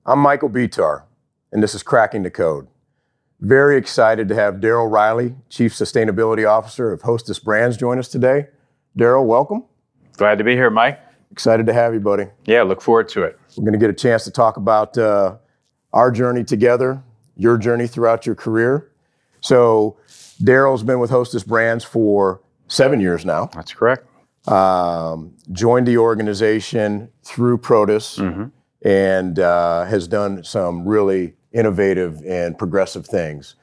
I'm Michael Bitar, and this is Cracking the Code. Very excited to have Darryl Riley, Chief Sustainability Officer of Hostess Brands, join us today. Darryl, welcome. Glad to be here, Mike. Excited to have you, buddy. Yeah, look forward to it. We're going to get a chance to talk about our journey together, your journey throughout your career. So Darryl's been with Hostess Brands for 7 years now. That's correct. Joined the organization through Protis and has done some really innovative and progressive things.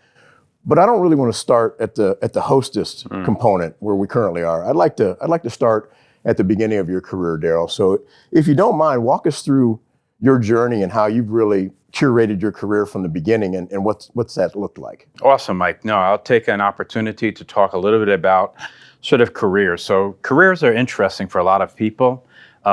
But I don't really want to start at the Hostess component where we currently are. I'd like to start at the beginning of your career, Darryl. So if you don't mind, walk us through your journey and how you've really curated your career from the beginning and what's that looked like. Awesome, Mike. No, I'll take an opportunity to talk a little bit about sort of careers. So careers are interesting for a lot of people.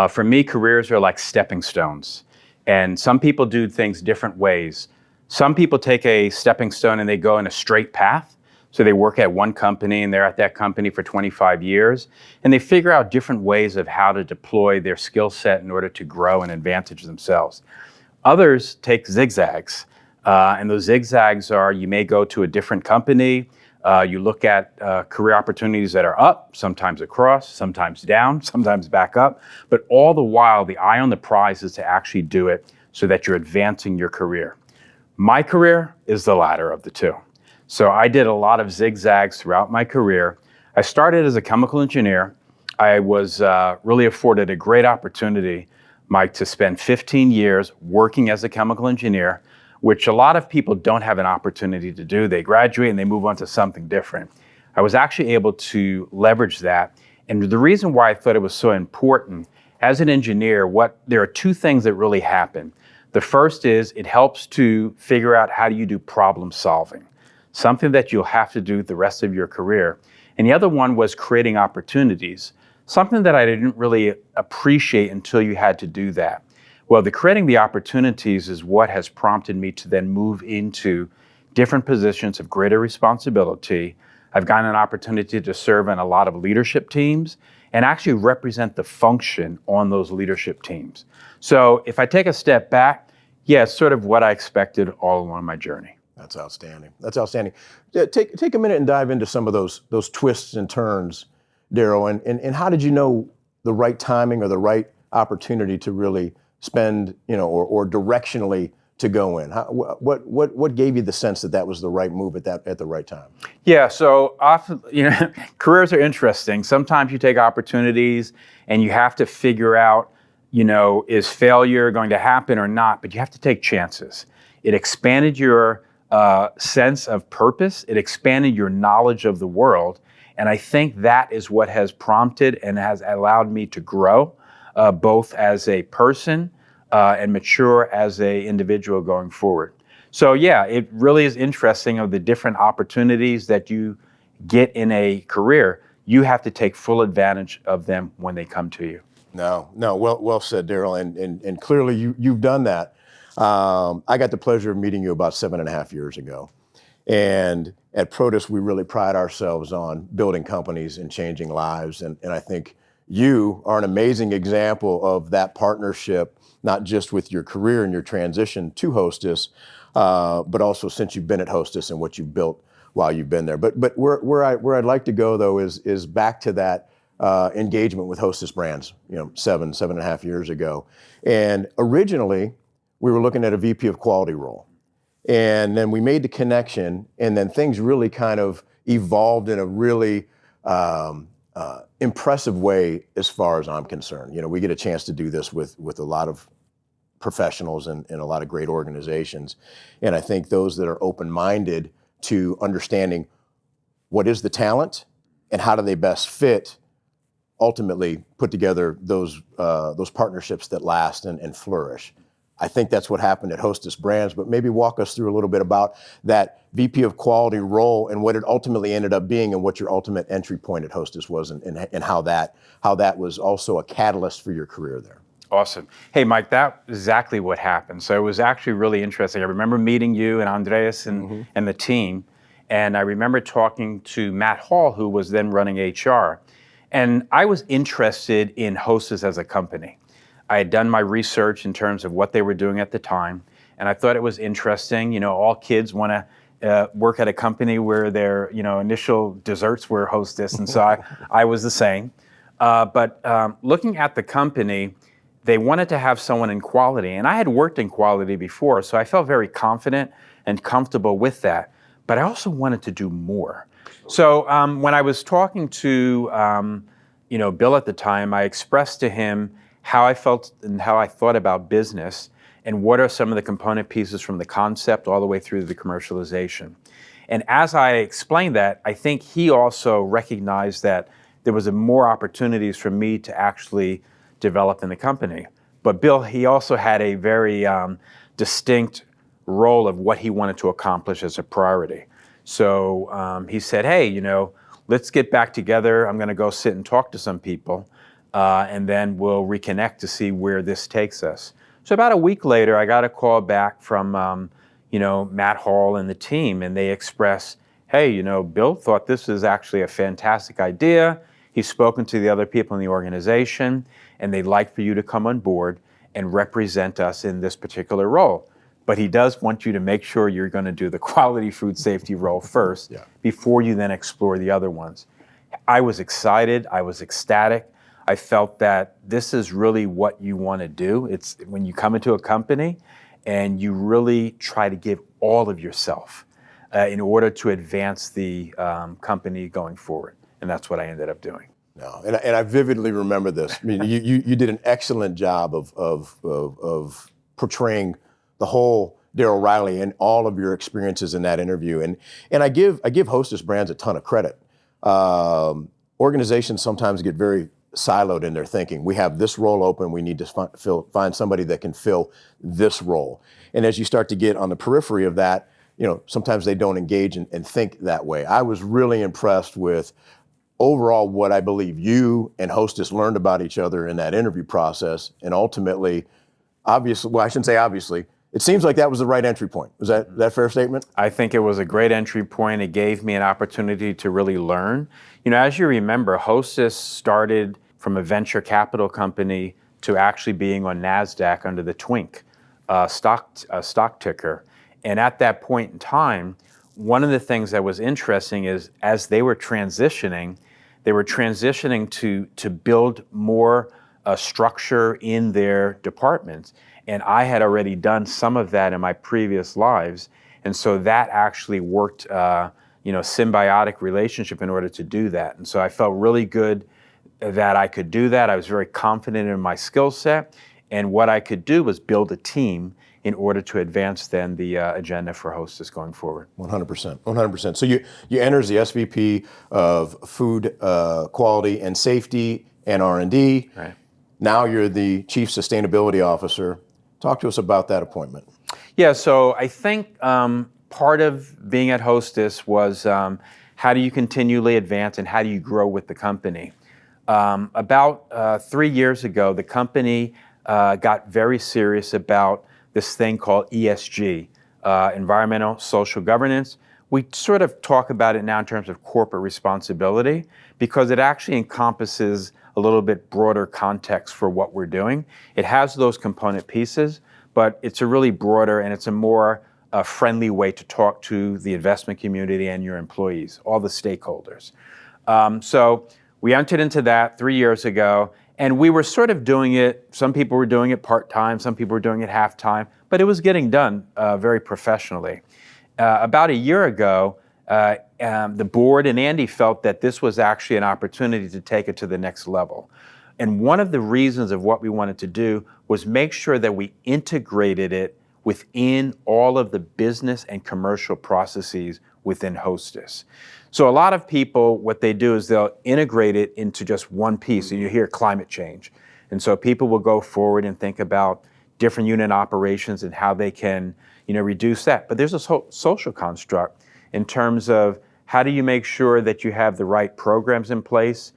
For me, careers are like stepping stones. And some people do things different ways. Some people take a stepping stone and they go in a straight path. So they work at one company and they're at that company for 25 years. And they figure out different ways of how to deploy their skill set in order to grow and advantage themselves. Others take zigzags. And those zigzags are, you may go to a different company. You look at career opportunities that are up, sometimes across, sometimes down, sometimes back up. But all the while, the eye on the prize is to actually do it so that you're advancing your career. My career is the latter of the two. So I did a lot of zigzags throughout my career. I started as a chemical engineer. I was really afforded a great opportunity, Mike, to spend 15 years working as a chemical engineer, which a lot of people don't have an opportunity to do. They graduate and they move on to something different. I was actually able to leverage that. And the reason why I thought it was so important, as an engineer, there are two things that really happen. The first is it helps to figure out how do you do problem solving, something that you'll have to do the rest of your career. And the other one was creating opportunities, something that I didn't really appreciate until you had to do that. Well, creating the opportunities is what has prompted me to then move into different positions of greater responsibility. I've gotten an opportunity to serve in a lot of leadership teams and actually represent the function on those leadership teams. So if I take a step back, yeah, it's sort of what I expected all along my journey. That's outstanding. That's outstanding. Take a minute and dive into some of those twists and turns, Darryl, and how did you know the right timing or the right opportunity to really spend, or directionally to go in? What gave you the sense that was the right move at the right time? Yeah, so often, careers are interesting. Sometimes you take opportunities and you have to figure out, is failure going to happen or not? But you have to take chances. It expanded your sense of purpose. It expanded your knowledge of the world. And I think that is what has prompted and has allowed me to grow, both as a person and mature as an individual going forward. So yeah, it really is interesting of the different opportunities that you get in a career. You have to take full advantage of them when they come to you. No, well said, Darryl, and clearly you've done that. I got the pleasure of meeting you about 7.5 years ago. And at Protis, we really pride ourselves on building companies and changing lives. And I think you are an amazing example of that partnership, not just with your career and your transition to Hostess, but also since you've been at Hostess and what you've built while you've been there. But where I'd like to go, though, is back to that engagement with Hostess Brands, 7.5 years ago. And originally, we were looking at a VP of quality role. And then we made the connection, and then things really kind of evolved in a really impressive way as far as I'm concerned. We get a chance to do this with a lot of professionals and a lot of great organizations. And I think those that are open-minded to understanding what is the talent and how do they best fit, ultimately put together those partnerships that last and flourish. I think that's what happened at Hostess Brands, but maybe walk us through a little bit about that VP of quality role and what it ultimately ended up being and what your ultimate entry point at Hostess was and how that was also a catalyst for your career there. Awesome. Hey, Mike, that's exactly what happened. So it was actually really interesting. I remember meeting you and Andreas and the team, and I remember talking to Matt Hall, who was then running HR. And I was interested in Hostess as a company. I had done my research in terms of what they were doing at the time, and I thought it was interesting. You know, all kids want to work at a company where their initial desserts were Hostess, and so I was the same. But looking at the company, they wanted to have someone in quality, and I had worked in quality before, so I felt very confident and comfortable with that. But I also wanted to do more. So when I was talking to Bill at the time, I expressed to him how I felt and how I thought about business, and what are some of the component pieces from the concept all the way through to the commercialization. And as I explained that, I think he also recognized that there was more opportunities for me to actually develop in the company. But Bill, he also had a very distinct role of what he wanted to accomplish as a priority. So he said, hey, let's get back together. I'm going to go sit and talk to some people, and then we'll reconnect to see where this takes us. So about a week later, I got a call back from Matt Hall and the team, and they expressed, hey, Bill thought this was actually a fantastic idea. He's spoken to the other people in the organization, and they'd like for you to come on board and represent us in this particular role. But he does want you to make sure you're going to do the quality food safety role first, before you then explore the other ones. I was excited. I was ecstatic. I felt that this is really what you want to do. It's when you come into a company and you really try to give all of yourself in order to advance the company going forward. And that's what I ended up doing. No, and I vividly remember this. I mean, you did an excellent job of portraying the whole Darryl Riley and all of your experiences in that interview. And I give Hostess Brands a ton of credit. Organizations sometimes get very siloed in their thinking. We have this role open. We need to find somebody that can fill this role. And as you start to get on the periphery of that, sometimes they don't engage and think that way. I was really impressed with overall what I believe you and Hostess learned about each other in that interview process. And ultimately, obviously, well, I shouldn't say obviously, it seems like that was the right entry point. Was that a fair statement? I think it was a great entry point. It gave me an opportunity to really learn. As you remember, Hostess started from a venture capital company to actually being on NASDAQ under the TWINK stock ticker. And at that point in time, one of the things that was interesting is as they were transitioning to build more structure in their departments. And I had already done some of that in my previous lives. And so that actually worked, symbiotic relationship in order to do that. And so I felt really good that I could do that. I was very confident in my skill set. And what I could do was build a team in order to advance then the agenda for Hostess going forward. 100%. So you enter as the SVP of Food Quality and Safety and R&D. Right. Now you're the Chief Sustainability Officer. Talk to us about that appointment. Yeah, so I think part of being at Hostess was how do you continually advance and how do you grow with the company? About 3 years ago, the company got very serious about this thing called ESG, environmental social governance. We sort of talk about it now in terms of corporate responsibility because it actually encompasses a little bit broader context for what we're doing. It has those component pieces, but it's a really broader and it's a more friendly way to talk to the investment community and your employees, all the stakeholders. So we entered into that 3 years ago, and we were sort of doing it. Some people were doing it part-time, some people were doing it half-time, but it was getting done very professionally. About a year ago, the board and Andy felt that this was actually an opportunity to take it to the next level. And one of the reasons of what we wanted to do was make sure that we integrated it within all of the business and commercial processes within Hostess. So a lot of people, what they do is they'll integrate it into just one piece. And you hear climate change. And so people will go forward and think about different unit operations and how they can, reduce that. But there's a social construct in terms of how do you make sure that you have the right programs in place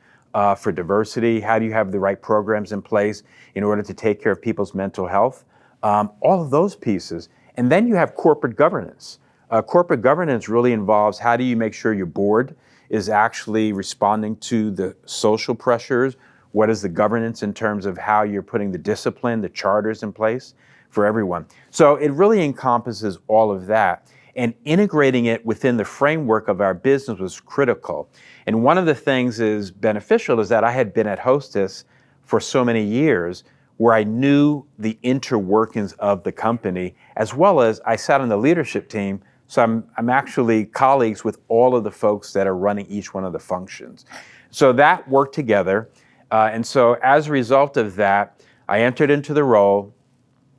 for diversity? How do you have the right programs in place in order to take care of people's mental health? All of those pieces. And then you have corporate governance. Corporate governance really involves how do you make sure your board is actually responding to the social pressures? What is the governance in terms of how you're putting the discipline, the charters in place for everyone. So it really encompasses all of that. And integrating it within the framework of our business was critical. And one of the things is beneficial is that I had been at Hostess for so many years where I knew the interworkings of the company, as well as I sat on the leadership team. So I'm actually colleagues with all of the folks that are running each one of the functions. So that worked together. And so as a result of that, I entered into the role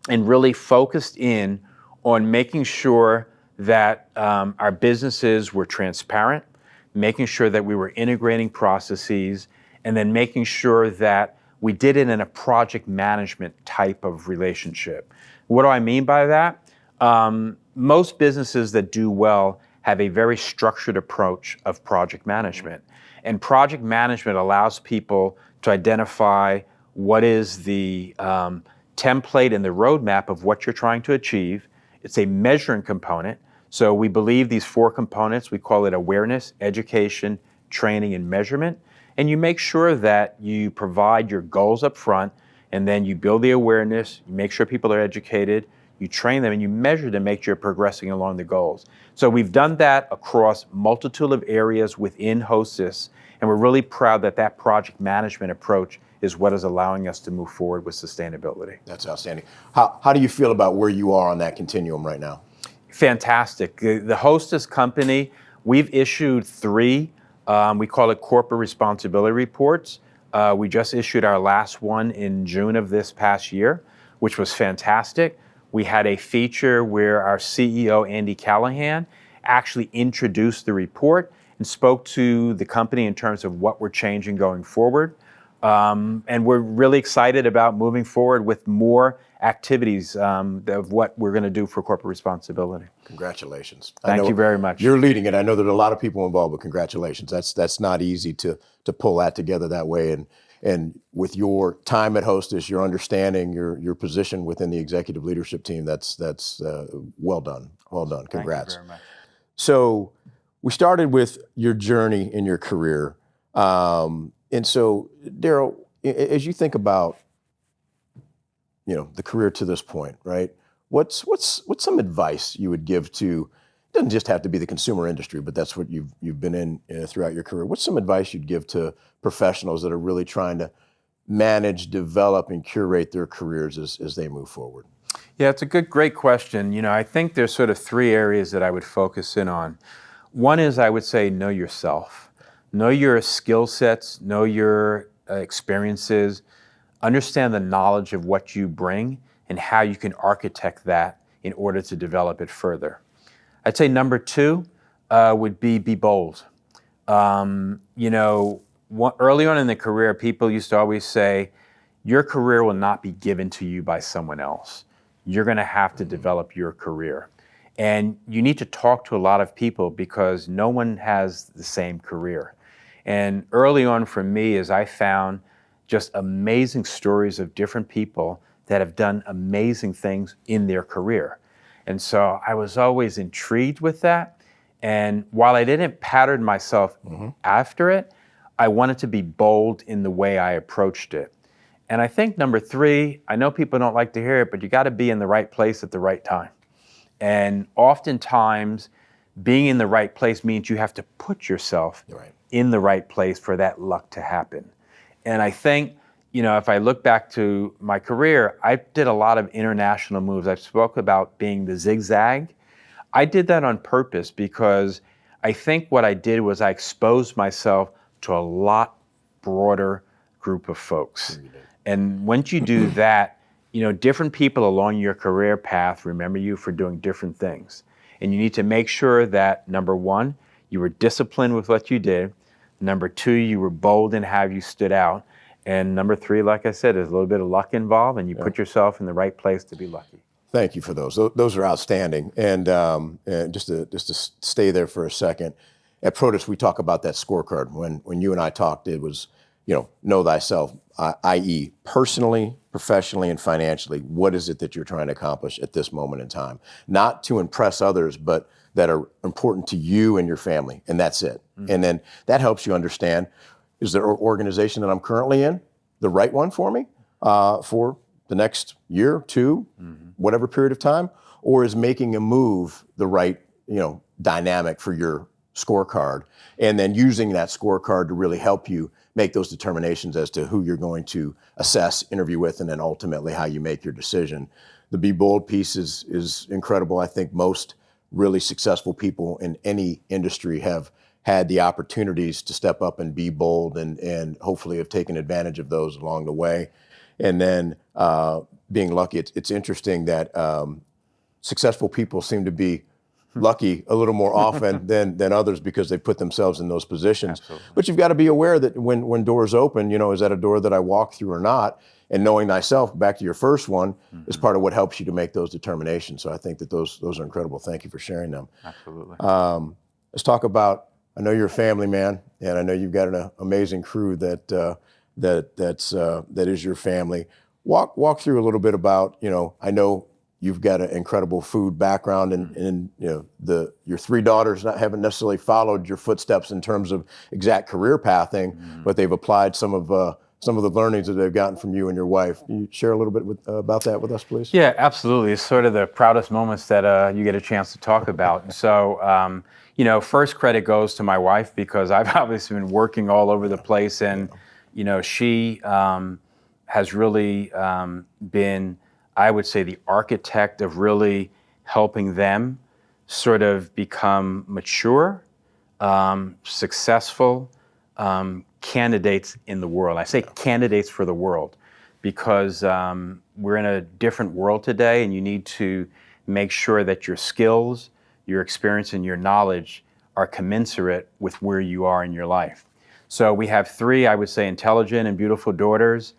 and really focused in on making sure that our businesses were transparent, making sure that we were integrating processes, and then making sure that we did it in a project management type of relationship. What do I mean by that? Most businesses that do well have a very structured approach of project management. And project management allows people to identify what is the template and the roadmap of what you're trying to achieve. It's a measuring component. So we believe these 4 components, we call it awareness, education, training, and measurement. And you make sure that you provide your goals up front, and then you build the awareness, you make sure people are educated, you train them, and you measure to make sure you're progressing along the goals. So we've done that across multitude of areas within Hostess, and we're really proud that that project management approach is what is allowing us to move forward with sustainability. That's outstanding. How do you feel about where you are on that continuum right now? Fantastic. The Hostess company, we've issued 3, we call it corporate responsibility reports. We just issued our last one in June of this past year, which was fantastic. We had a feature where our CEO, Andy Callahan, actually introduced the report and spoke to the company in terms of what we're changing going forward. And we're really excited about moving forward with more activities of what we're going to do for corporate responsibility. Congratulations. Thank you very much. You're leading it. I know there are a lot of people involved, but congratulations. That's not easy to pull that together that way. And with your time at Hostess, your understanding, your position within the executive leadership team, that's well done. Well done. Congrats. Thank you very much. So we started with your journey in your career. And so, Darryl, as you think about, the career to this point, right? What's some advice you would give to? It doesn't just have to be the consumer industry, but that's what you've been in throughout your career. What's some advice you'd give to professionals that are really trying to manage, develop, and curate their careers as they move forward? Yeah, it's a great question. I think there's sort of 3 areas that I would focus in on. One is I would say know yourself. Know your skill sets, know your experiences, understand the knowledge of what you bring and how you can architect that in order to develop it further. I'd say number 2 would be bold. Early on in the career, people used to always say, your career will not be given to you by someone else. You're going to have to develop your career. And you need to talk to a lot of people because no one has the same career. And early on for me is I found just amazing stories of different people that have done amazing things in their career. And so I was always intrigued with that. And while I didn't pattern myself after it, I wanted to be bold in the way I approached it. And I think number 3, I know people don't like to hear it, but you got to be in the right place at the right time. And oftentimes, being in the right place means you have to put yourself in the right place for that luck to happen. And I think, if I look back to my career, I did a lot of international moves. I spoke about being the zigzag. I did that on purpose because I think what I did was I exposed myself to a lot broader group of folks. And once you do that, different people along your career path remember you for doing different things. And you need to make sure that, number 1, you were disciplined with what you did. Number 2, you were bold in how you stood out. And number 3, like I said, there's a little bit of luck involved, and you put yourself in the right place to be lucky. Thank you for those. Those are outstanding. And just to stay there for a second, at Protis, we talk about that scorecard. When you and I talked, it was, know thyself, i.e. personally, professionally, and financially. What is it that you're trying to accomplish at this moment in time? Not to impress others, but that are important to you and your family, and that's it. And then that helps you understand, is the organization that I'm currently in the right one for me, for the next year, two, whatever period of time, or is making a move the right, dynamic for your scorecard, and then using that scorecard to really help you make those determinations as to who you're going to assess, interview with, and then ultimately how you make your decision. The Be Bold piece is incredible. I think most really successful people in any industry have had the opportunities to step up and be bold, and hopefully have taken advantage of those along the way. And then being lucky, it's interesting that successful people seem to be lucky a little more often than others because they put themselves in those positions. Absolutely. But you've got to be aware that when doors open, is that a door that I walk through or not? And knowing thyself, back to your first one, is part of what helps you to make those determinations. So I think that those are incredible. Thank you for sharing them. Absolutely. Let's talk about, I know you're a family man, and I know you've got an amazing crew that is your family. Walk through a little bit about, I know you've got an incredible food background, and your three daughters haven't necessarily followed your footsteps in terms of exact career pathing, but they've applied some of the learnings that they've gotten from you and your wife. Can you share a little bit about that with us, please? Yeah, absolutely. It's sort of the proudest moments that you get a chance to talk about. So, first credit goes to my wife, because I've obviously been working all over the place, and she has really been, I would say, the architect of really helping them sort of become mature, successful candidates in the world. I say candidates for the world because we're in a different world today, and you need to make sure that your skills, your experience, and your knowledge are commensurate with where you are in your life. So we have three, I would say, intelligent and beautiful daughters.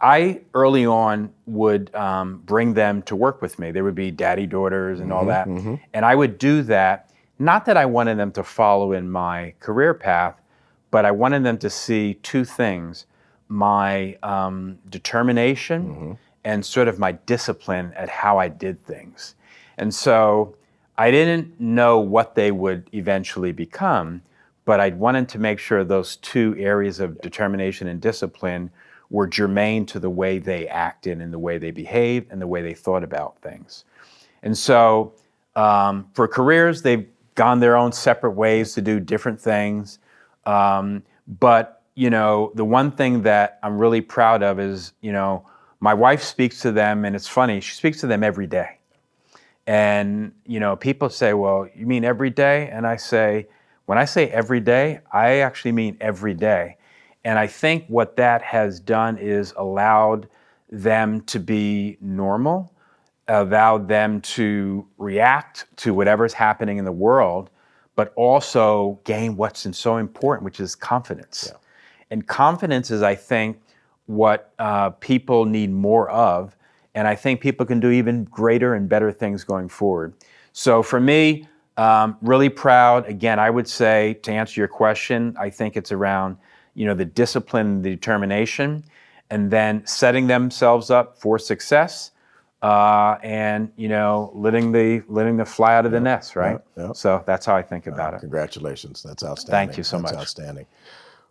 I early on would bring them to work with me. There would be daddy daughters and all that. And I would do that, not that I wanted them to follow in my career path, but I wanted them to see two things: my determination and sort of my discipline at how I did things. And so I didn't know what they would eventually become, but I wanted to make sure those two areas of determination and discipline were germane to the way they acted and the way they behaved and the way they thought about things. And so for careers, they've gone their own separate ways to do different things. But the one thing that I'm really proud of is, my wife speaks to them, and it's funny, she speaks to them every day. And, people say, well, you mean every day? And I say, when I say every day, I actually mean every day. And I think what that has done is allowed them to be normal, allowed them to react to whatever's happening in the world, but also gain what's so important, which is confidence. Yeah. And confidence is, I think, what people need more of. And I think people can do even greater and better things going forward. So for me, really proud. Again, I would say, to answer your question, I think it's around the discipline, the determination, and then setting themselves up for success, and letting the fly out of the nest, right? Yep. So that's how I think about it. Congratulations, that's outstanding. Thank you so much. That's outstanding.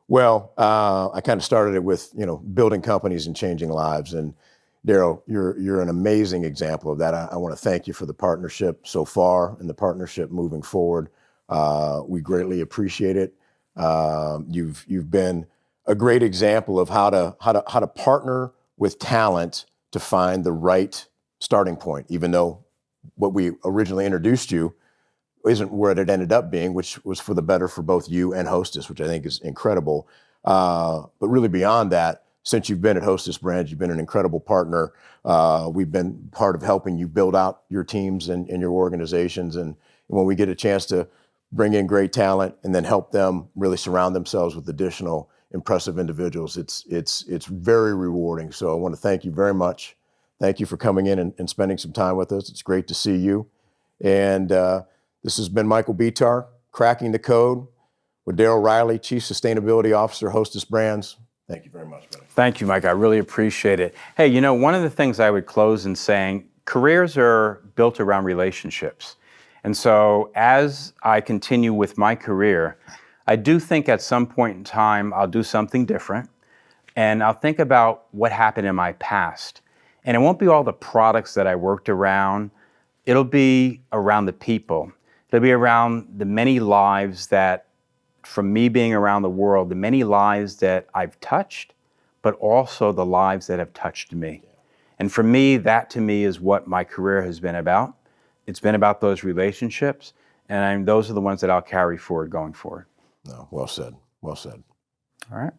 Well, I kind of started it with building companies and changing lives, and Darryl, you're an amazing example of that. I want to thank you for the partnership so far and the partnership moving forward. We greatly appreciate it. You've been a great example of how to partner with talent to find the right starting point, even though what we originally introduced you isn't where it ended up being, which was for the better for both you and Hostess, which I think is incredible. But really beyond that, since you've been at Hostess Brands, you've been an incredible partner. We've been part of helping you build out your teams and your organizations. And when we get a chance to bring in great talent and then help them really surround themselves with additional impressive individuals, it's very rewarding. So I want to thank you very much. Thank you for coming in and spending some time with us. It's great to see you. And this has been Michael Bitar, Cracking the Code with Darryl Riley, Chief Sustainability Officer, Hostess Brands. Thank you very much, brother. Thank you, Mike. I really appreciate it. Hey, one of the things I would close in saying, careers are built around relationships. And so as I continue with my career, I do think at some point in time, I'll do something different. and I'll think about what happened in my past. And it won't be all the products that I worked around. It'll be around the people. It'll be around the many lives that, from me being around the world, the many lives that I've touched, but also the lives that have touched me. And for me, that to me is what my career has been about. It's been about those relationships, and those are the ones that I'll carry forward going forward. No, well said. Well said. All right.